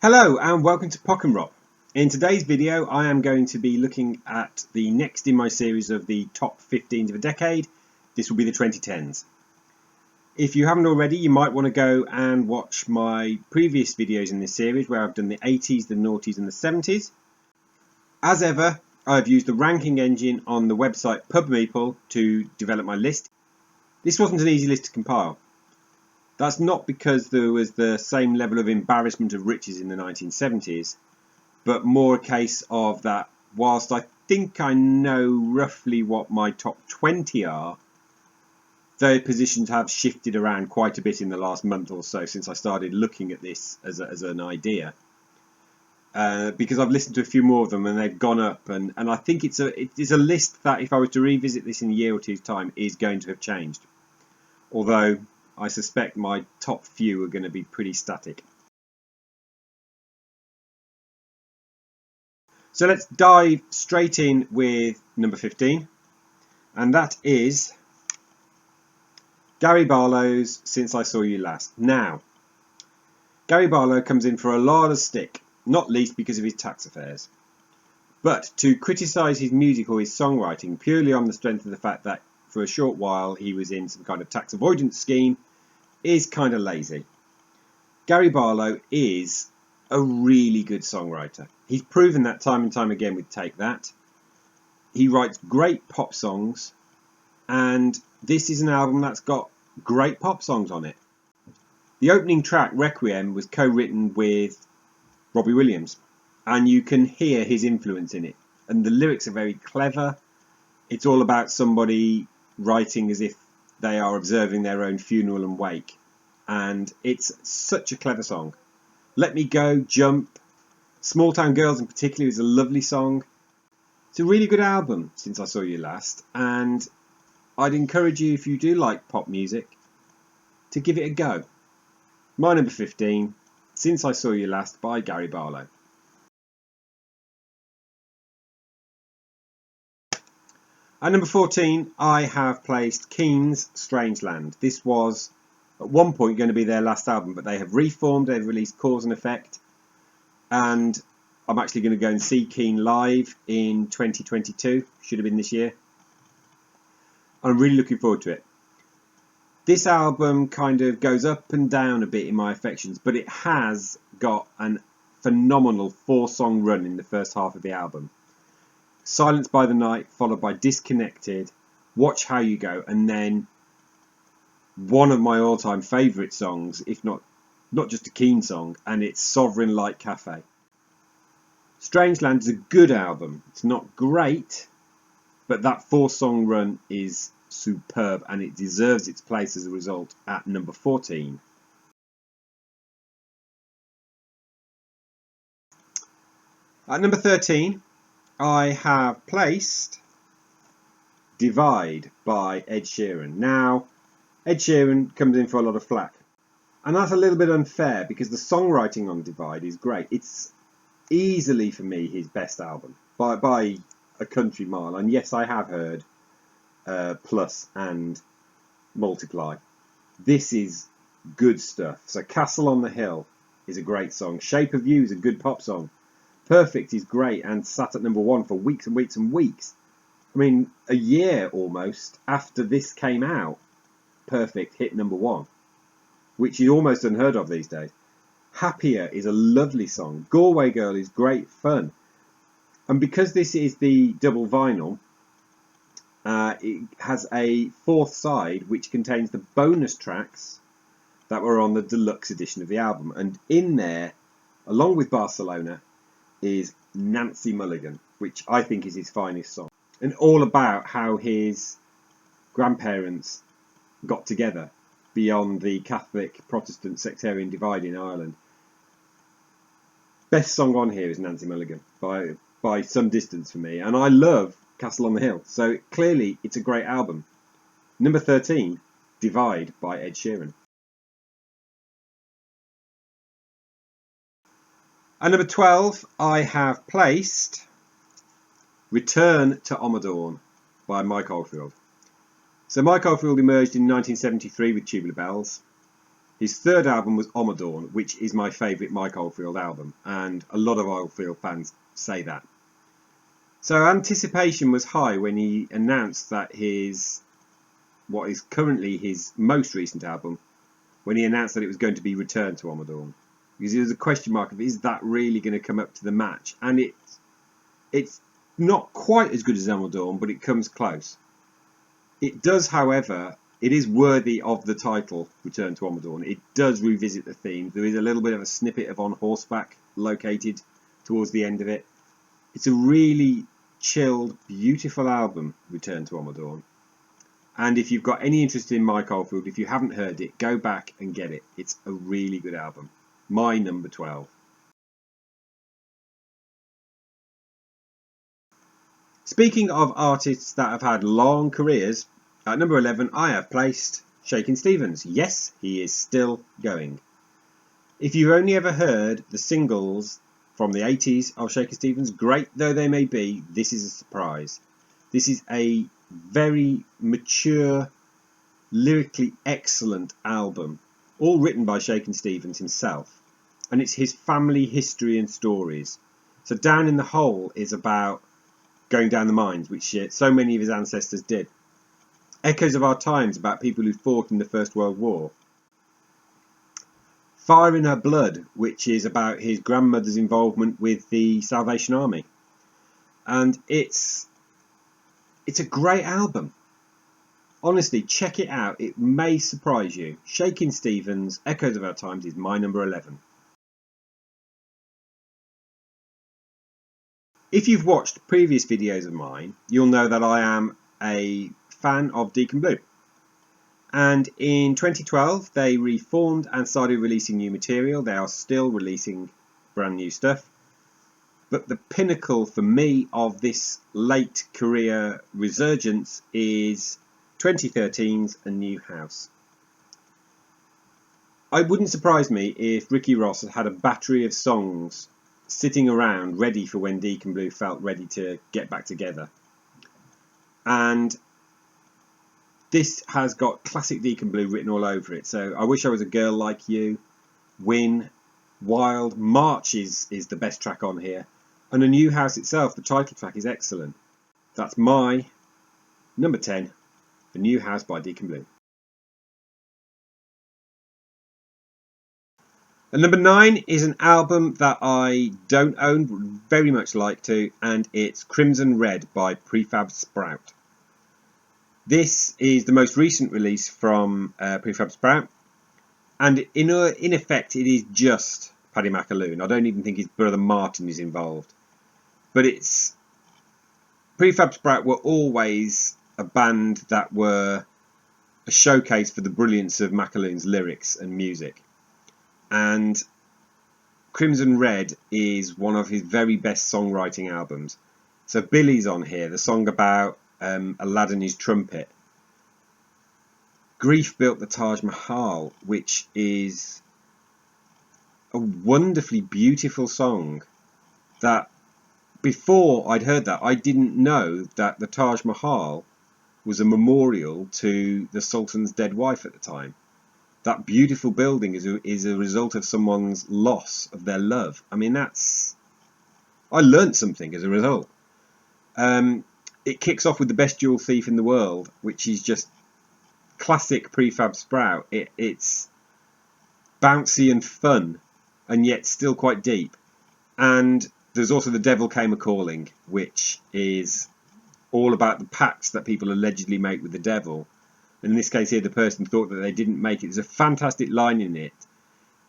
Hello and welcome to Pockenrop. In today's video I am going to be looking at the next in my series of the top 15s of a decade. This will be the 2010s. If you haven't already, you might want to go and watch my previous videos in this series where I've done the 80s, the noughties and the 70s. As ever, I've used the ranking engine on the website PubMeeple to develop my list. This wasn't an easy list to compile. That's not because there was the same level of embarrassment of riches in the 1970s, but more a case of that whilst I think I know roughly what my top 20 are, their positions have shifted around quite a bit in the last month or so since I started looking at this as an idea. Because I've listened to a few more of them and they've gone up, and I think it's a list that if I was to revisit this in a year or two's time is going to have changed. Although I suspect my top few are going to be pretty static. So let's dive straight in with number 15, and that is Gary Barlow's Since I Saw You Last. Now, Gary Barlow comes in for a lot of stick, not least because of his tax affairs. But to criticise his music or his songwriting purely on the strength of the fact that for a short while he was in some kind of tax avoidance scheme is kind of lazy. Gary Barlow is a really good songwriter. He's proven that time and time again with Take That. He writes great pop songs, and this is an album that's got great pop songs on it. The opening track, Requiem, was co-written with Robbie Williams, and you can hear his influence in it. And the lyrics are very clever. It's all about somebody writing as if they are observing their own funeral and wake, and it's such a clever song. Let Me Go, Jump, Small Town Girls in particular is a lovely song. It's a really good album, Since I Saw You Last, and I'd encourage you, if you do like pop music, to give it a go. My number 15, Since I Saw You Last by Gary Barlow. At number 14, I have placed Keane's Strangeland. This was at one point going to be their last album, but they have reformed, they've released Cause and Effect, and I'm actually going to go and see Keane live in 2022, should have been this year. I'm really looking forward to it. This album kind of goes up and down a bit in my affections, but it has got a phenomenal 4-song run in the first half of the album. Silence by the Night, followed by Disconnected, Watch How You Go, and then one of my all-time favourite songs, if not just a Keane song, and it's Sovereign Light Cafe. Strangeland is a good album. It's not great, but that 4-song run is superb, and it deserves its place as a result at number 14. At number 13, I have placed Divide by Ed Sheeran. Now, Ed Sheeran comes in for a lot of flack, and that's a little bit unfair because the songwriting on Divide is great. It's easily, for me, his best album by a country mile. And yes, I have heard Plus and Multiply. This is good stuff. So Castle on the Hill is a great song. Shape of You is a good pop song. Perfect is great and sat at number 1 for weeks and weeks and weeks. I mean, a year almost after this came out, Perfect hit number 1, which is almost unheard of these days. Happier is a lovely song. Galway Girl is great fun. And because this is the double vinyl, it has a 4th side which contains the bonus tracks that were on the deluxe edition of the album. And in there, along with Barcelona, is Nancy Mulligan, which I think is his finest song, and all about how his grandparents got together beyond the Catholic Protestant sectarian divide in Ireland. Best song on here is Nancy Mulligan by some distance for me, and I love Castle on the Hill, so clearly it's a great album. Number 13, Divide by Ed Sheeran. At number 12, I have placed Return to Ommadawn by Mike Oldfield. So Mike Oldfield emerged in 1973 with Tubular Bells. His third album was Omadorn, which is my favourite Mike Oldfield album, and a lot of Oldfield fans say that. So anticipation was high when he announced that what is currently his most recent album, when he announced that it was going to be Return to Omadorn. Because there was a question mark of, is that really going to come up to the match? And it's not quite as good as Omadorn, but it comes close. It does, however, it is worthy of the title, Return to Omadorn. It does revisit the theme. There is a little bit of a snippet of On Horseback located towards the end of it. It's a really chilled, beautiful album, Return to Omadorn. And if you've got any interest in Mike Oldfield, if you haven't heard it, go back and get it. It's a really good album. My number 12. Speaking of artists that have had long careers, at number 11 I have placed Shakin' Stevens. Yes, he is still going. If you've only ever heard the singles from the 80s of Shakin' Stevens, great though they may be, this is a surprise. This is a very mature, lyrically excellent album, all written by Shakin' Stevens himself, and it's his family history and stories. So Down in the Hole is about going down the mines, which so many of his ancestors did. Echoes of Our Times, about people who fought in the First World War. Fire in Her Blood, which is about his grandmother's involvement with the Salvation Army. And it's a great album. Honestly, check it out. It may surprise you. Shakin' Stevens, Echoes of Our Times is my number 11. If you've watched previous videos of mine, you'll know that I am a fan of Deacon Blue. And in 2012, they reformed and started releasing new material. They are still releasing brand new stuff. But the pinnacle for me of this late career resurgence is 2013's A New House. It wouldn't surprise me if Ricky Ross had a battery of songs sitting around ready for when Deacon Blue felt ready to get back together. And this has got classic Deacon Blue written all over it. So I Wish I Was a Girl Like You, Win, Wild, March is the best track on here. And A New House itself, the title track, is excellent. That's my number 10, A New House by Deacon Blue. And number 9 is an album that I don't own, but very much like to, and it's Crimson Red by Prefab Sprout. This is the most recent release from Prefab Sprout, and in effect it is just Paddy McAloon. I don't even think his brother Martin is involved. But it's Prefab Sprout were always a band that were a showcase for the brilliance of McAloon's lyrics and music. And Crimson Red is one of his very best songwriting albums. So Billy's on here, the song about a lad and his trumpet. Grief Built the Taj Mahal, which is a wonderfully beautiful song that before I'd heard that, I didn't know that the Taj Mahal was a memorial to the Sultan's dead wife at the time. That beautiful building is a result of someone's loss of their love. I mean, I learnt something as a result. It kicks off with The Best Jewel Thief in the World, which is just classic Prefab Sprout. It's bouncy and fun, and yet still quite deep. And there's also The Devil Came A-Calling, which is all about the pacts that people allegedly make with the devil. And in this case here, the person thought that they didn't make it. There's a fantastic line in it.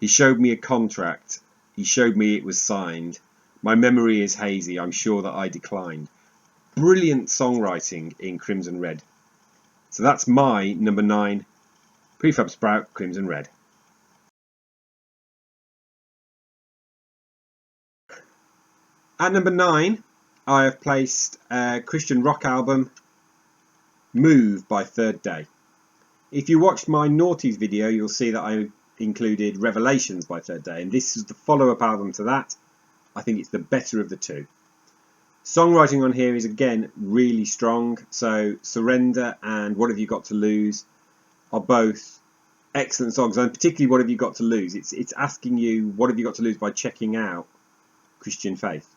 He showed me a contract. He showed me it was signed. My memory is hazy. I'm sure that I declined. Brilliant songwriting in Crimson Red. So that's my number 9, Prefab Sprout, Crimson Red. At number 9, I have placed a Christian rock album, Move by Third Day. If you watched my Naughties video, you'll see that I included Revelations by Third Day, and this is the follow-up album to that. I think it's the better of the two. Songwriting on here is again really strong, so Surrender and What Have You Got to Lose are both excellent songs, and particularly What Have You Got to Lose? It's asking you what have you got to lose by checking out Christian Faith.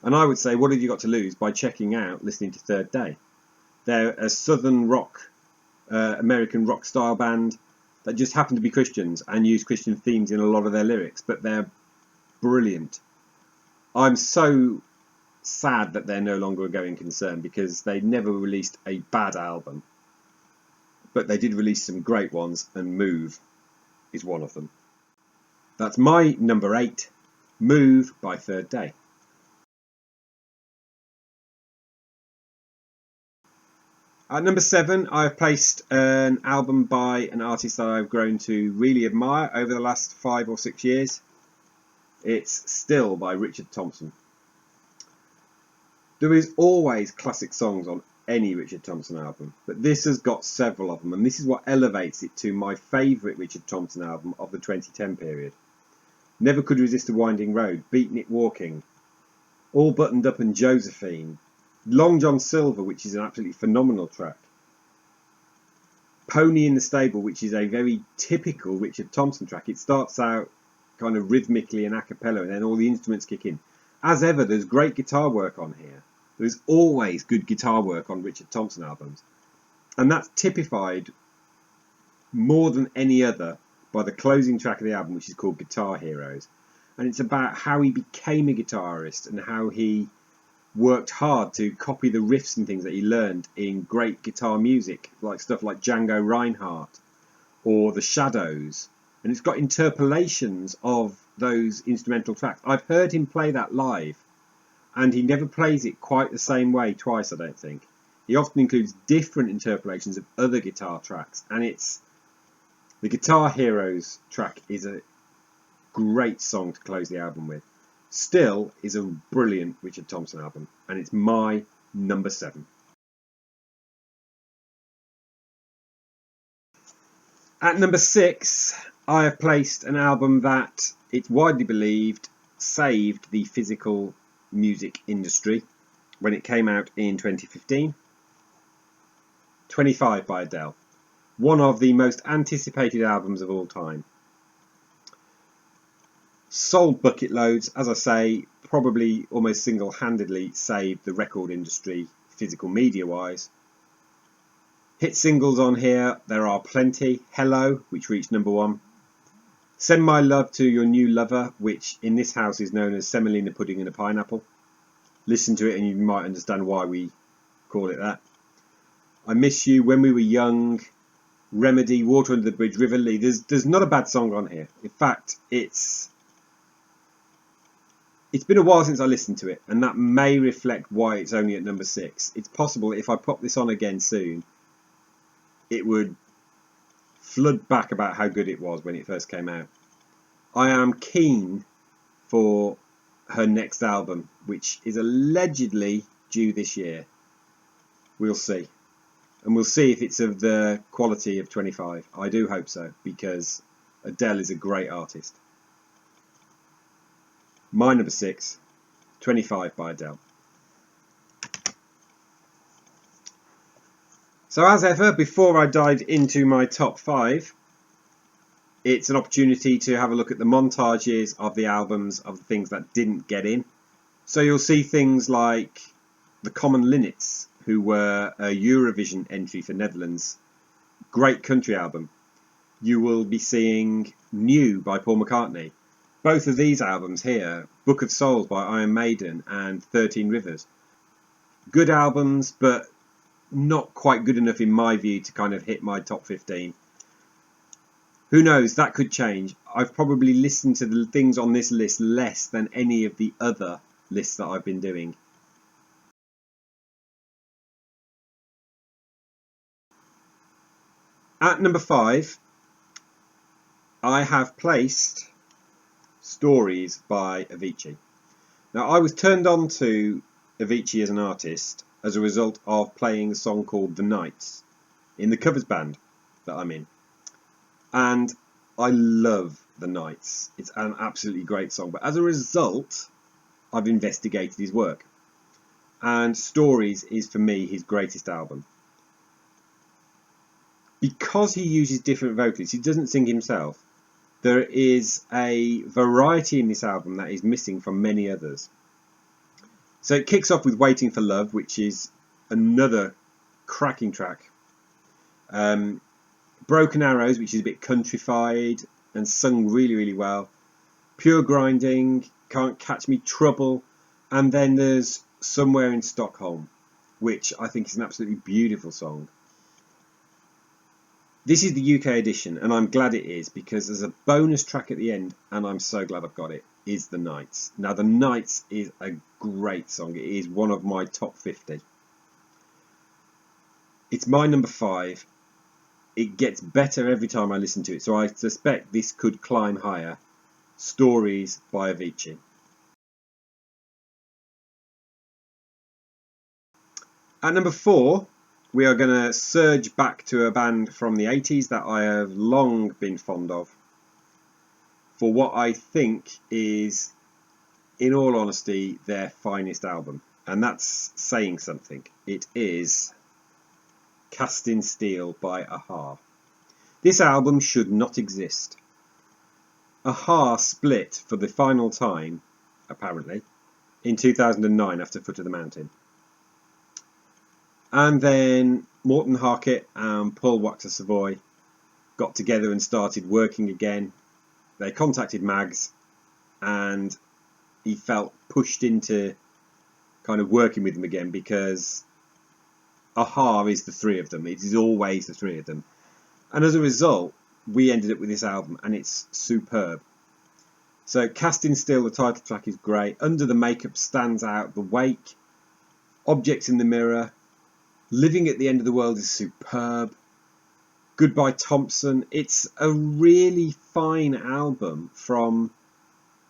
And I would say, what have you got to lose by checking out listening to Third Day? They're a southern rock, American rock style band that just happen to be Christians and use Christian themes in a lot of their lyrics, but they're brilliant. I'm so sad that they're no longer a going concern because they never released a bad album, but they did release some great ones, and Move is one of them. That's my number 8, Move by Third Day. At number 7, I've placed an album by an artist that I've grown to really admire over the last 5 or 6 years. It's Still by Richard Thompson. There is always classic songs on any Richard Thompson album, but this has got several of them, and this is what elevates it to my favourite Richard Thompson album of the 2010 period. Never Could Resist a Winding Road, Beatin' It Walking, All Buttoned Up and Josephine, Long John Silver, which is an absolutely phenomenal track, Pony in the Stable, which is a very typical Richard Thompson track. It starts out kind of rhythmically and a cappella, and then all the instruments kick in. As ever, there's great guitar work on here. There's always good guitar work on Richard Thompson albums, and that's typified more than any other by the closing track of the album, which is called Guitar Heroes, and it's about how he became a guitarist and how he worked hard to copy the riffs and things that he learned in great guitar music, like stuff like Django Reinhardt or The Shadows, and it's got interpolations of those instrumental tracks. I've heard him play that live, and he never plays it quite the same way twice, I don't think. He often includes different interpolations of other guitar tracks, and it's the Guitar Heroes track is a great song to close the album with. Still is a brilliant Richard Thompson album, and it's my number 7. At number 6, I have placed an album that it's widely believed saved the physical music industry when it came out in 2015. 25 by Adele. One of the most anticipated albums of all time. Sold bucket loads, as I say, probably almost single-handedly saved the record industry physical media wise. Hit singles on here, there are plenty. Hello, which reached number 1. Send My Love to Your New Lover, which in this house is known as Semolina Pudding and a Pineapple. Listen to it and you might understand why we call it that. I Miss You, When We Were Young, Remedy, Water Under the Bridge, River Lee. There's not a bad song on here. In fact, it's been a while since I listened to it, and that may reflect why it's only at number 6. It's possible if I pop this on again soon, it would flood back about how good it was when it first came out. I am keen for her next album, which is allegedly due this year. We'll see. And we'll see if it's of the quality of 25. I do hope so, because Adele is a great artist. My number 6, 25 by Adele. So as ever, before I dive into my top 5, it's an opportunity to have a look at the montages of the albums of the things that didn't get in. So you'll see things like the Common Linnets, who were a Eurovision entry for Netherlands. Great country album. You will be seeing New by Paul McCartney. Both of these albums here, Book of Souls by Iron Maiden and 13 Rivers. Good albums, but not quite good enough in my view to kind of hit my top 15. Who knows, that could change. I've probably listened to the things on this list less than any of the other lists that I've been doing. At number 5, I have placed Stories by Avicii. Now, I was turned on to Avicii as an artist as a result of playing a song called The Nights in the covers band that I'm in. And I love The Nights. It's an absolutely great song. But as a result, I've investigated his work. And Stories is, for me, his greatest album. because he uses different vocalists, he doesn't sing himself. There is a variety in this album that is missing from many others. So it kicks off with Waiting for Love, which is another cracking track. Broken Arrows, which is a bit countrified and sung really, really well. Pure Grinding, Can't Catch Me, Trouble, and then there's Somewhere in Stockholm, which I think is an absolutely beautiful song. This is the UK edition, and I'm glad it is, because there's a bonus track at the end, and I'm so glad I've got it, is The Nights. Now, The Nights is a great song. It is one of my top 50. It's my number 5. It gets better every time I listen to it, so I suspect this could climb higher. Stories by Avicii. At number 4, we are going to surge back to a band from the 80s that I have long been fond of, for what I think is, in all honesty, their finest album. And that's saying something. It is Cast in Steel by a-ha. This album should not exist. a-ha split for the final time, apparently, in 2009 after Foot of the Mountain. And then Morten Harket and Paul Waxer Savoy got together and started working again. They contacted Mags, and he felt pushed into kind of working with them again, because a-ha is the three of them. It is always the three of them. And as a result, we ended up with this album, and it's superb. So Cast in Steel, the title track, is great. Under the Makeup stands out. The Wake, Objects in the Mirror, Living at the End of the World is superb. Goodbye Thompson. It's a really fine album from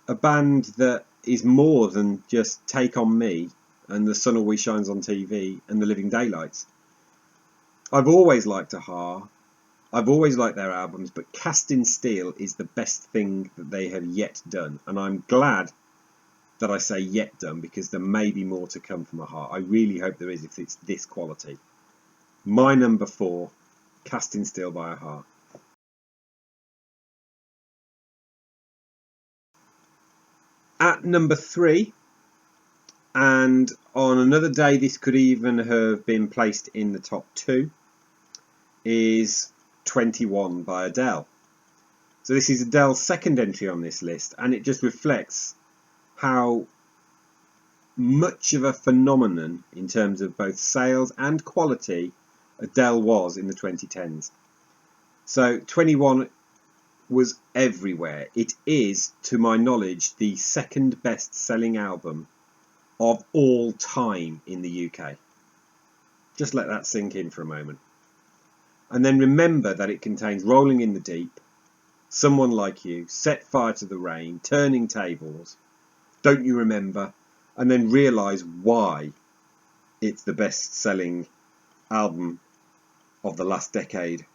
a band that is more than just Take On Me and The Sun Always Shines on TV and The Living Daylights. I've always liked a-ha. I've always liked their albums, but Cast in Steel is the best thing that they have yet done. And I'm glad that I say yet done, because there may be more to come from a-ha. I really hope there is, if it's this quality. My number 4, Cast in Steel by a-ha. At number 3, and on another day this could even have been placed in the top 2, is 21 by Adele. So this is Adele's second entry on this list, and it just reflects how much of a phenomenon in terms of both sales and quality Adele was in the 2010s. So 21 was everywhere. It is, to my knowledge, the second best selling album of all time in the UK. Just let that sink in for a moment. And then remember that it contains Rolling in the Deep, Someone Like You, Set Fire to the Rain, Turning Tables, Don't You Remember, and then realise why it's the best selling album of the last decade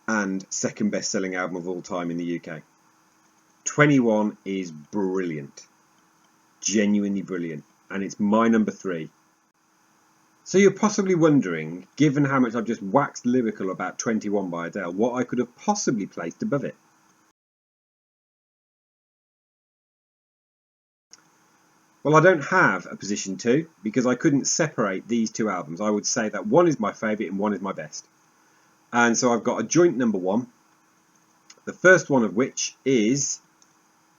and second best selling album of all time in the UK. 21 is brilliant, genuinely brilliant, and it's my number 3. So you're possibly wondering, given how much I've just waxed lyrical about 21 by Adele, what I could have possibly placed above it. Well, I don't have a position 2, because I couldn't separate these two albums. I would say that one is my favourite and one is my best. And so I've got a joint number 1, the first one of which is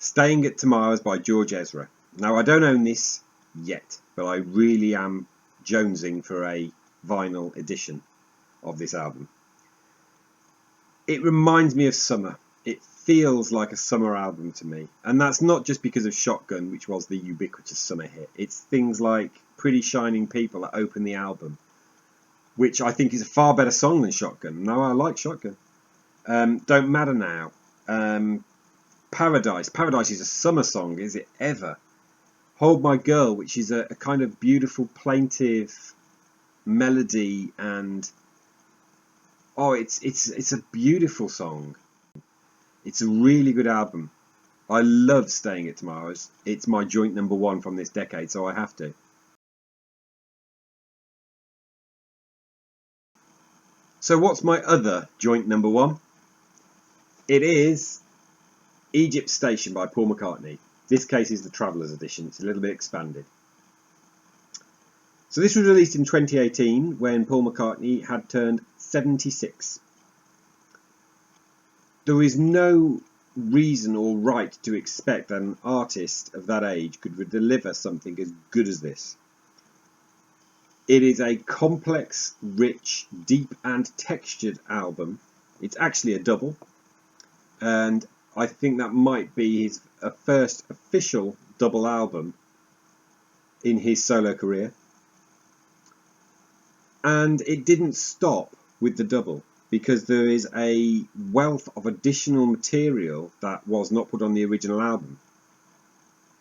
Staying at Tomorrow's by George Ezra. Now, I don't own this yet, but I really am jonesing for a vinyl edition of this album. It reminds me of summer. It feels like a summer album to me, and that's not just because of Shotgun, which was the ubiquitous summer hit. It's things like Pretty Shining People that open the album, which I think is a far better song than Shotgun. No, I like Shotgun. Don't Matter Now. Paradise. Paradise is a summer song, is it ever? Hold My Girl, which is a kind of beautiful, plaintive melody, and it's a beautiful song. It's a really good album. I love Staying at Tomorrow's. It's my joint number 1 from this decade, so I have to. So what's my other joint number one? It is Egypt Station by Paul McCartney. This case is the Traveller's Edition. It's a little bit expanded. So this was released in 2018 when Paul McCartney had turned 76. There is no reason or right to expect that an artist of that age could deliver something as good as this. It is a complex, rich, deep and textured album. It's actually a double, and I think that might be his first official double album in his solo career. And it didn't stop with the double, because there is a wealth of additional material that was not put on the original album.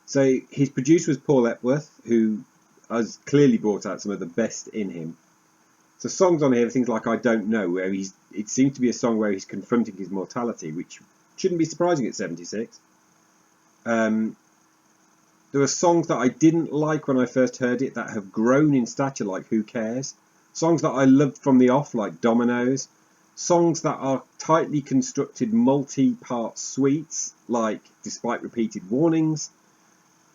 So his producer was Paul Epworth, who has clearly brought out some of the best in him. So songs on here, things like I Don't Know, where it seems to be a song where he's confronting his mortality, which shouldn't be surprising at 76. There are songs that I didn't like when I first heard it that have grown in stature, like Who Cares? Songs that I loved from the off, like Dominoes. Songs that are tightly constructed multi-part suites, like Despite Repeated Warnings.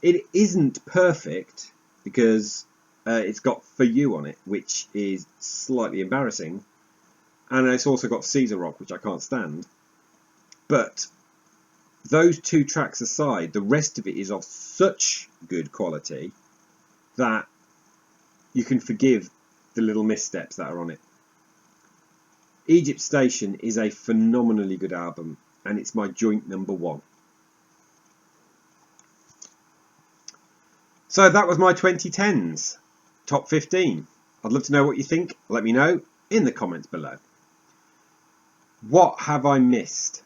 It isn't perfect, because it's got For You on it, which is slightly embarrassing. And it's also got Caesar Rock, which I can't stand. But those two tracks aside, the rest of it is of such good quality that you can forgive the little missteps that are on it. Egypt Station is a phenomenally good album, and it's my joint number one. So that was my 2010s top 15. I'd love to know what you think. Let me know in the comments below. What have I missed?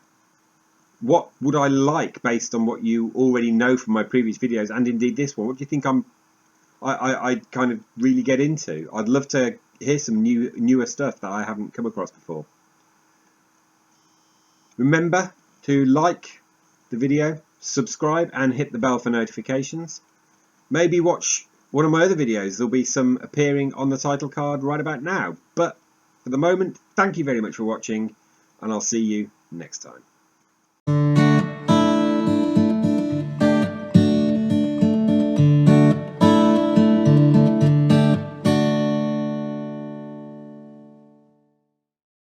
What would I like based on what you already know from my previous videos, and indeed this one? What do you think I kind of really get into? I'd love to hear some newer stuff that I haven't come across before. Remember to like the video, subscribe and hit the bell for notifications. Maybe watch one of my other videos. There'll be some appearing on the title card right about now. But for the moment, thank you very much for watching, and I'll see you next time.